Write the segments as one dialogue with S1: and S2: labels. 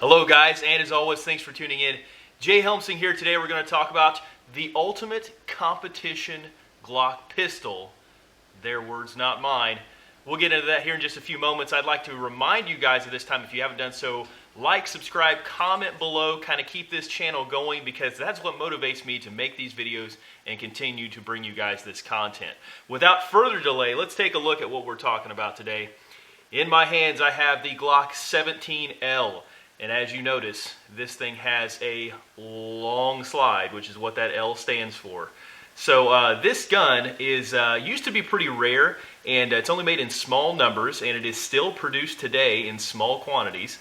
S1: Hello guys, and as always, thanks for tuning in. Jay Helmsing here. Today we're going to talk about the ultimate competition Glock pistol. Their words, not mine. We'll get into that here in just a few moments. I'd like to remind you guys at this time, if you haven't done so, like, subscribe, comment below, kind of keep this channel going, because that's what motivates me to make these videos and continue to bring you guys this content. Without further delay, let's take a look at what we're talking about today. In my hands I have the Glock 17L. And as you notice, this thing has a long slide, which is what that L stands for. So this gun is used to be pretty rare, and it's only made in small numbers, and it is still produced today in small quantities.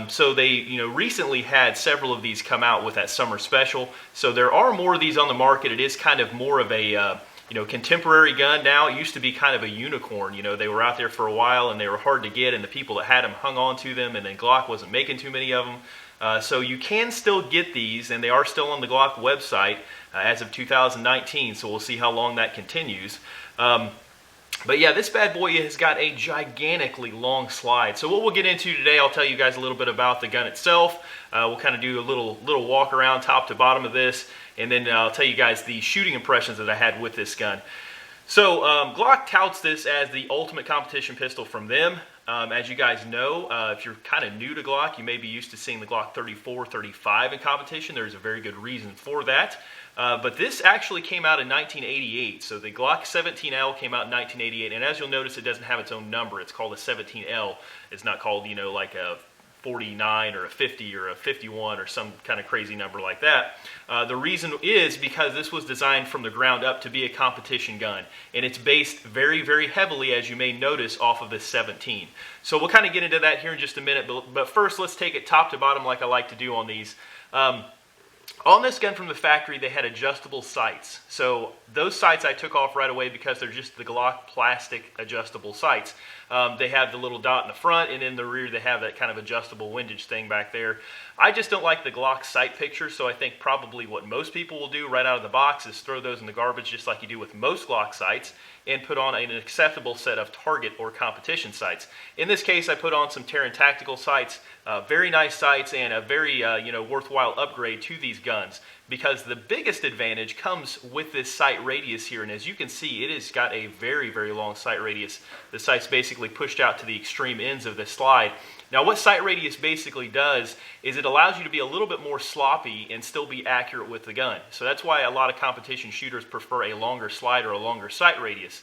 S1: So they, recently had several of these come out with that summer special. So there are more of these on the market. It is kind of more of a contemporary gun now. It used to be kind of a unicorn. They were out there for a while and they were hard to get, and the people that had them hung on to them, and then Glock wasn't making too many of them. So you can still get these, and they are still on the Glock website as of 2019, so we'll see how long that continues. But yeah, this bad boy has got a gigantically long slide. So what we'll get into today, I'll tell you guys a little bit about the gun itself. We'll kind of do a little walk around top to bottom of this, and then I'll tell you guys the shooting impressions that I had with this gun. So Glock touts this as the ultimate competition pistol from them. As you guys know, if you're kind of new to Glock, you may be used to seeing the Glock 34, 35 in competition. There's a very good reason for that. But this actually came out in 1988. So the Glock 17L came out in 1988. And as you'll notice, it doesn't have its own number. It's called a 17L. It's not called, like a 49 or a 50 or a 51 or some kind of crazy number like that. The reason is because this was designed from the ground up to be a competition gun, and it's based very, very heavily, as you may notice, off of this 17. So we'll kind of get into that here in just a minute, but first let's take it top to bottom like I like to do on these. On this gun from the factory, they had adjustable sights. So those sights I took off right away because they're just the Glock plastic adjustable sights. They have the little dot in the front, and in the rear they have that kind of adjustable windage thing back there. I just don't like the Glock sight picture, so I think probably what most people will do right out of the box is throw those in the garbage just like you do with most Glock sights, and put on an acceptable set of target or competition sights. In this case, I put on some Terran Tactical sights, very nice sights, and a very worthwhile upgrade to these guns, because the biggest advantage comes with this sight radius here. And as you can see, it has got a very, very long sight radius. The sight's basically pushed out to the extreme ends of the slide. Now what sight radius basically does is it allows you to be a little bit more sloppy and still be accurate with the gun. So that's why a lot of competition shooters prefer a longer slide or a longer sight radius.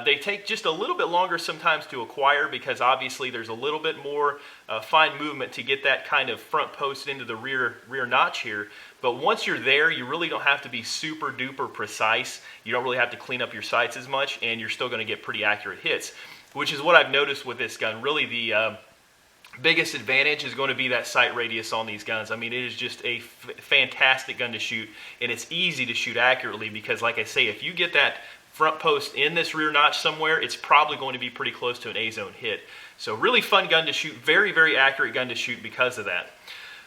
S1: They take just a little bit longer sometimes to acquire, because obviously there's a little bit more fine movement to get that kind of front post into the rear notch here. But once you're there, you really don't have to be super duper precise. You don't really have to clean up your sights as much, and you're still going to get pretty accurate hits, which is what I've noticed with this gun. Really the biggest advantage is going to be that sight radius on these guns. I mean, it is just a fantastic gun to shoot, and it's easy to shoot accurately because, like I say, if you get that front post in this rear notch somewhere, it's probably going to be pretty close to an A-zone hit. So really fun gun to shoot, very, very accurate gun to shoot because of that.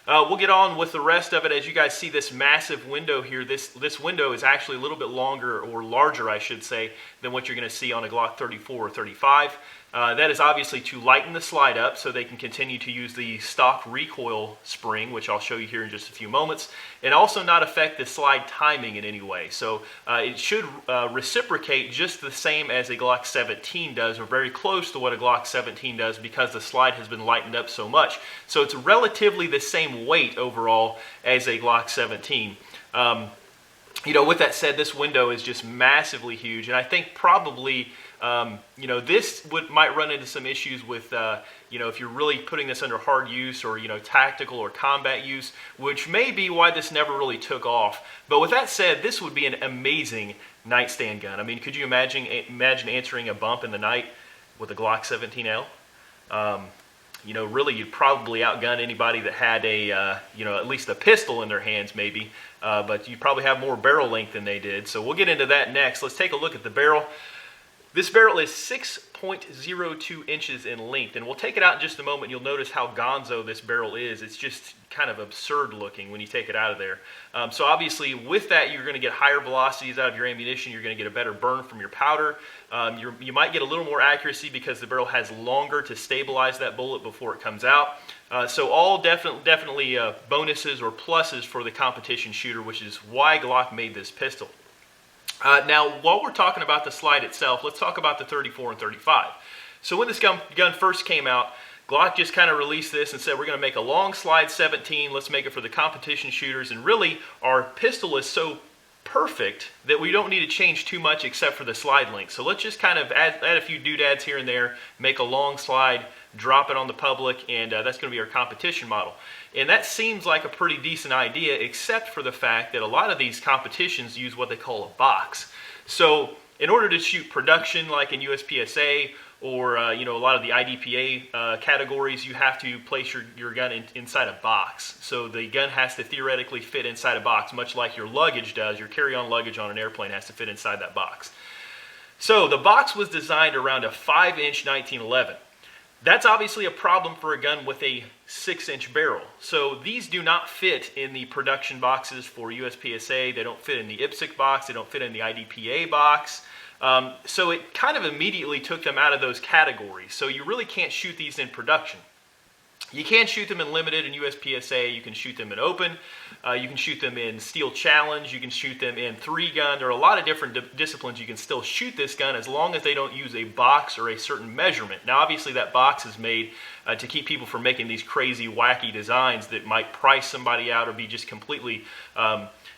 S1: We'll get on with the rest of it. As you guys see this massive window here, this window is actually a little bit longer, or larger I should say, than what you're going to see on a Glock 34 or 35. That is obviously to lighten the slide up so they can continue to use the stock recoil spring, which I'll show you here in just a few moments, and also not affect the slide timing in any way. So it should reciprocate just the same as a Glock 17 does, or very close to what a Glock 17 does, because the slide has been lightened up so much. So it's relatively the same weight overall as a Glock 17. With that said, this window is just massively huge, and I think probably this might run into some issues with, if you're really putting this under hard use or, tactical or combat use, which may be why this never really took off. But with that said, this would be an amazing nightstand gun. I mean, could you imagine answering a bump in the night with a Glock 17L? Really you'd probably outgun anybody that had a, at least a pistol in their hands maybe, but you'd probably have more barrel length than they did. So we'll get into that next. Let's take a look at the barrel. This barrel is 6.02 inches in length, and we'll take it out in just a moment. You'll notice how gonzo this barrel is. It's just kind of absurd looking when you take it out of there. So obviously with that, you're going to get higher velocities out of your ammunition. You're going to get a better burn from your powder. You might get a little more accuracy because the barrel has longer to stabilize that bullet before it comes out. So all definitely bonuses or pluses for the competition shooter, which is why Glock made this pistol. Now, while we're talking about the slide itself, let's talk about the 34 and 35. So when this gun first came out, Glock just kind of released this and said, we're going to make a long slide 17. Let's make it for the competition shooters. And really, our pistol is so perfect that we don't need to change too much except for the slide length. So let's just kind of add a few doodads here and there, make a long slide, drop it on the public, and that's going to be our competition model. And that seems like a pretty decent idea, except for the fact that a lot of these competitions use what they call a box. So in order to shoot production like in USPSA or a lot of the IDPA categories, you have to place your gun inside a box. So the gun has to theoretically fit inside a box, much like your luggage does. Your carry-on luggage on an airplane has to fit inside that box. So the box was designed around a 5-inch 1911. That's obviously a problem for a gun with a 6-inch barrel. So these do not fit in the production boxes for USPSA. They don't fit in the IPSC box. They don't fit in the IDPA box. So it kind of immediately took them out of those categories. So you really can't shoot these in production. You can shoot them in limited and USPSA. You can shoot them in open. You can shoot them in steel challenge. You can shoot them in 3-gun. There are a lot of different disciplines you can still shoot this gun as long as they don't use a box or a certain measurement. Now, obviously, that box is made to keep people from making these crazy, wacky designs that might price somebody out or be just completely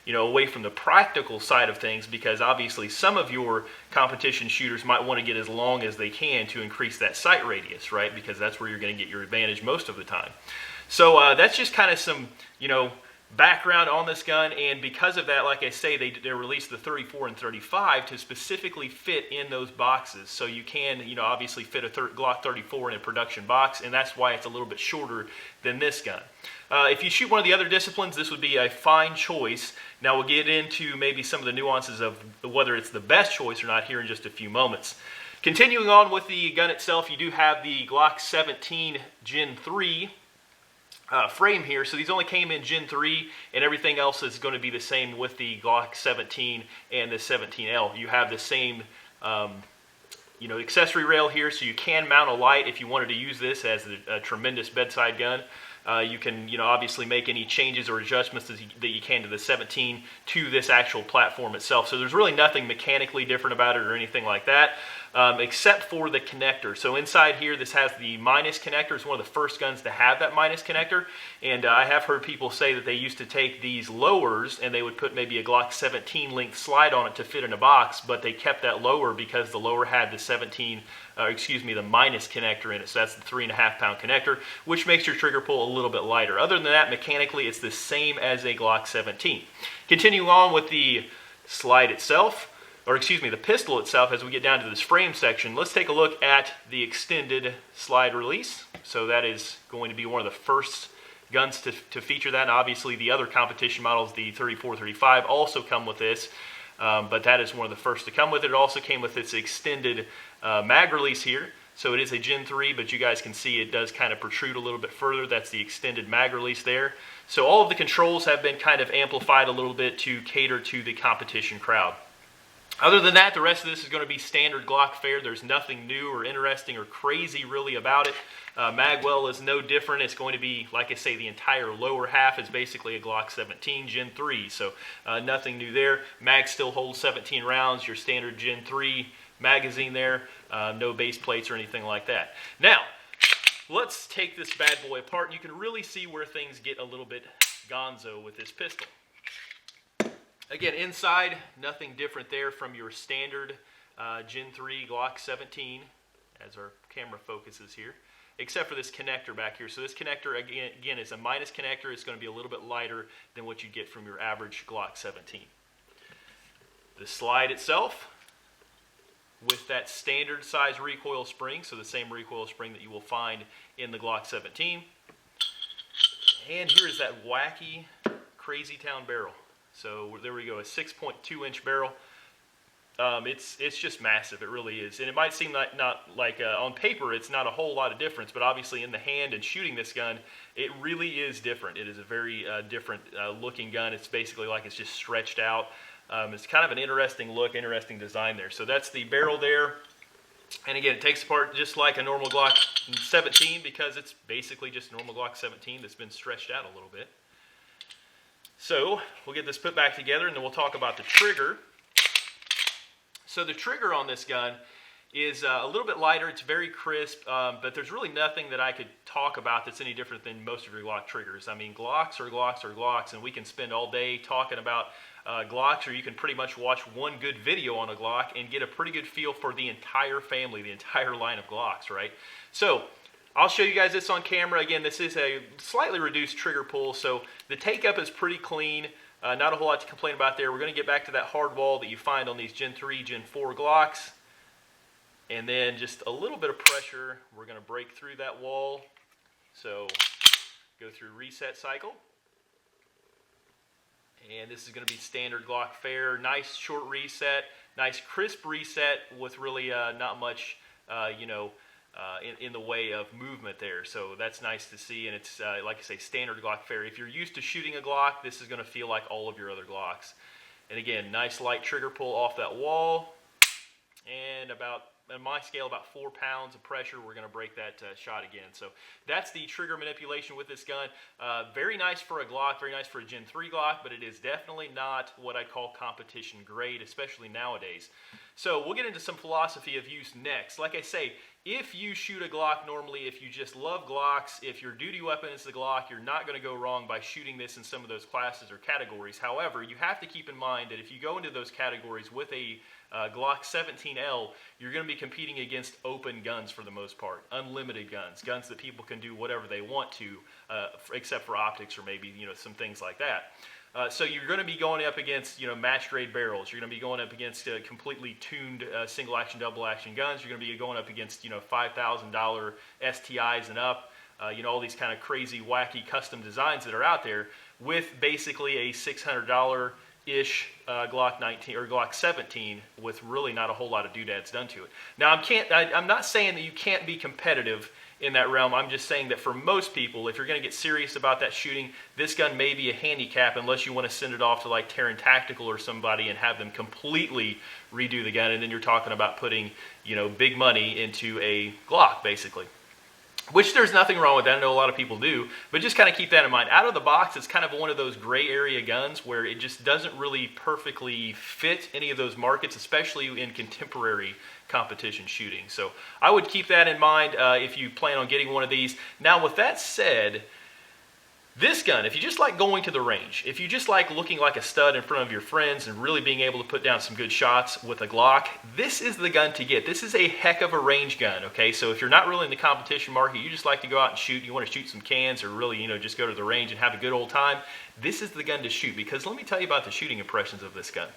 S1: away from the practical side of things, because obviously some of your competition shooters might want to get as long as they can to increase that sight radius, right? Because that's where you're going to get your advantage most of the time. So that's just kind of some, background on this gun, and because of that, like I say, they released the 34 and 35 to specifically fit in those boxes. So you can, obviously fit a Glock 34 in a production box, and that's why it's a little bit shorter than this gun. If you shoot one of the other disciplines, this would be a fine choice. Now we'll get into maybe some of the nuances of whether it's the best choice or not here in just a few moments. Continuing on with the gun itself, you do have the Glock 17 Gen 3 frame here. So these only came in Gen 3, and everything else is going to be the same with the Glock 17 and the 17L. You have the same accessory rail here, so you can mount a light if you wanted to use this as a tremendous bedside gun. You can, obviously make any changes or adjustments that you can to the 17 to this actual platform itself. So there's really nothing mechanically different about it or anything like that, except for the connector. So inside here, this has the minus connector. It's one of the first guns to have that minus connector. And I have heard people say that they used to take these lowers and they would put maybe a Glock 17 length slide on it to fit in a box, but they kept that lower because the lower had the the minus connector in it. So that's the 3.5 pound connector, which makes your trigger pull a little bit lighter. Other than that, mechanically, it's the same as a Glock 17. Continuing on with the slide itself, the pistol itself, as we get down to this frame section, let's take a look at the extended slide release. So that is going to be one of the first guns to feature that. And obviously, the other competition models, the 34, 35, also come with this. But that is one of the first to come with it. It also came with its extended mag release here. So it is a Gen 3, but you guys can see it does kind of protrude a little bit further. That's the extended mag release there. So all of the controls have been kind of amplified a little bit to cater to the competition crowd. Other than that, the rest of this is going to be standard Glock fare. There's nothing new or interesting or crazy really about it. Magwell is no different. It's going to be, like I say, the entire lower half is basically a Glock 17 Gen 3, so nothing new there. Mag still holds 17 rounds, your standard Gen 3 magazine there, no base plates or anything like that. Now, let's take this bad boy apart, and you can really see where things get a little bit gonzo with this pistol. Again, inside, nothing different there from your standard Gen 3 Glock 17, as our camera focuses here, except for this connector back here. So this connector, again, is a minus connector. It's going to be a little bit lighter than what you get from your average Glock 17. The slide itself, with that standard size recoil spring, so the same recoil spring that you will find in the Glock 17. And here's that wacky, crazy town barrel. So there we go, a 6.2 inch barrel. It's just massive. It really is, and it might seem like not like on paper it's not a whole lot of difference, but obviously in the hand and shooting this gun, it really is different. It is a very different looking gun. It's basically like it's just stretched out. It's kind of an interesting look, interesting design there. So that's the barrel there, and again, it takes apart just like a normal Glock 17 because it's basically just a normal Glock 17 that's been stretched out a little bit. So we'll get this put back together, and then we'll talk about the trigger. So the trigger on this gun is a little bit lighter. It's very crisp, but there's really nothing that I could talk about that's any different than most of your Glock triggers. I mean, Glocks are Glocks are Glocks, and we can spend all day talking about Glocks, or you can pretty much watch one good video on a Glock and get a pretty good feel for the entire family, the entire line of Glocks, right? So I'll show you guys this on camera. Again, this is a slightly reduced trigger pull, so the take-up is pretty clean. Not a whole lot to complain about there. We're going to get back to that hard wall that you find on these Gen 3, Gen 4 Glocks. And then just a little bit of pressure. We're going to break through that wall. So go through reset cycle. And this is going to be standard Glock fare. Nice short reset. Nice crisp reset with really not much, in the way of movement there. So that's nice to see, and it's like I say, standard Glock fare. If you're used to shooting a Glock, this is going to feel like all of your other Glocks. And again, nice light trigger pull off that wall, and about, on my scale, about 4 pounds of pressure. We're going to break that shot again. So that's the trigger manipulation with this gun. Very nice for a Glock, very nice for a Gen 3 Glock, but it is definitely not what I'd call competition grade, especially nowadays. So we'll get into some philosophy of use next. Like I say, if you shoot a Glock normally, if you just love Glocks, if your duty weapon is the Glock, you're not going to go wrong by shooting this in some of those classes or categories. However, you have to keep in mind that if you go into those categories with a Glock 17L, you're going to be competing against open guns for the most part, unlimited guns, guns that people can do whatever they want to, except for optics or maybe some things like that. So you're going to be going up against match grade barrels. You're going to be going up against completely tuned single action, double action guns. You're going to be going up against $5,000 STIs and up. All these kind of crazy, wacky custom designs that are out there with basically a $600-ish Glock 19 or Glock 17 with really not a whole lot of doodads done to it. Now I'm not saying that you can't be competitive in that realm. I'm just saying that for most people, if you're going to get serious about that shooting, this gun may be a handicap unless you want to send it off to like Terran Tactical or somebody and have them completely redo the gun, and then you're talking about putting big money into a Glock basically. Which there's nothing wrong with that. I know a lot of people do, but just kind of keep that in mind. Out of the box, it's kind of one of those gray area guns where it just doesn't really perfectly fit any of those markets, especially in contemporary competition shooting. So I would keep that in mind if you plan on getting one of these. Now, with that said, this gun, if you just like going to the range, if you just like looking like a stud in front of your friends and really being able to put down some good shots with a Glock, this is the gun to get. This is a heck of a range gun, okay? So if you're not really in the competition market, you just like to go out and shoot, you want to shoot some cans or really, just go to the range and have a good old time, this is the gun to shoot. Because let me tell you about the shooting impressions of this gun.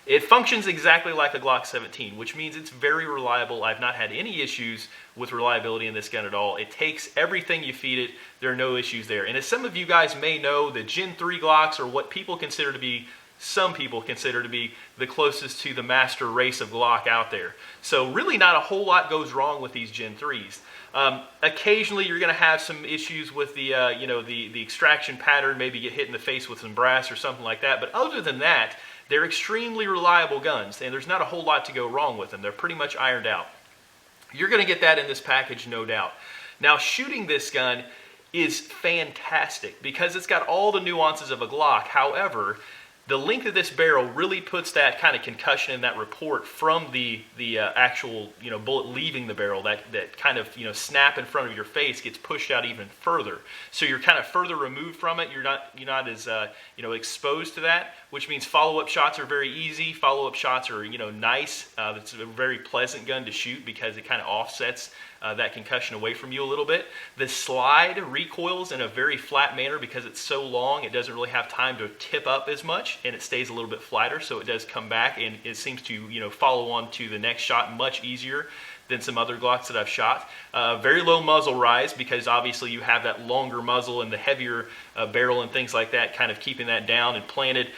S1: It functions exactly like a Glock 17, which means it's very reliable. I've not had any issues with reliability in this gun at all. It takes everything you feed it. There are no issues there. And as some of you guys may know, the Gen 3 Glocks are what some people consider to be the closest to the master race of Glock out there. So really not a whole lot goes wrong with these Gen 3s. Occasionally you're going to have some issues with the the extraction pattern, maybe get hit in the face with some brass or something like that. But other than that, they're extremely reliable guns, and there's not a whole lot to go wrong with them. They're pretty much ironed out. You're going to get that in this package, no doubt. Now, shooting this gun is fantastic because it's got all the nuances of a Glock. However, the length of this barrel really puts that kind of concussion in that report from the actual bullet leaving the barrel. That kind of snap in front of your face gets pushed out even further. So you're kind of further removed from it. You're not as exposed to that, which means follow-up shots are very easy. Follow-up shots are nice. It's a very pleasant gun to shoot because it kind of offsets that concussion away from you a little bit. The slide recoils in a very flat manner because it's so long. It doesn't really have time to tip up as much, and it stays a little bit flatter, so it does come back and it seems to follow on to the next shot much easier than some other Glocks that I've shot. Very low muzzle rise because obviously you have that longer muzzle and the heavier barrel and things like that, kind of keeping that down and planted.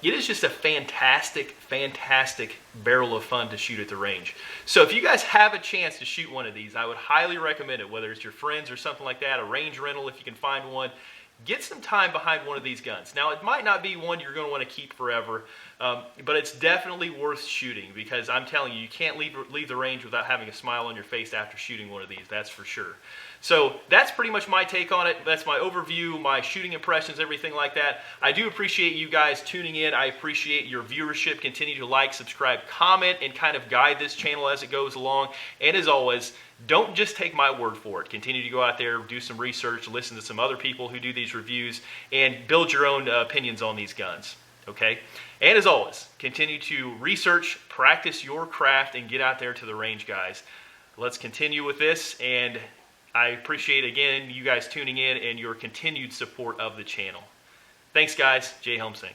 S1: It is just a fantastic, fantastic barrel of fun to shoot at the range. So if you guys have a chance to shoot one of these, I would highly recommend it, whether it's your friends or something like that, a range rental if you can find one. Get some time behind one of these guns. Now, it might not be one you're going to want to keep forever, but it's definitely worth shooting because I'm telling you, you can't leave the range without having a smile on your face after shooting one of these, that's for sure. So that's pretty much my take on it. That's my overview, my shooting impressions, everything like that. I do appreciate you guys tuning in. I appreciate your viewership. Continue to like, subscribe, comment, and kind of guide this channel as it goes along. And as always, don't just take my word for it. Continue to go out there, do some research, listen to some other people who do these reviews, and build your own opinions on these guns. Okay? And as always, continue to research, practice your craft, and get out there to the range, guys. Let's continue with this, and I appreciate, again, you guys tuning in and your continued support of the channel. Thanks, guys. Jay Helmsing.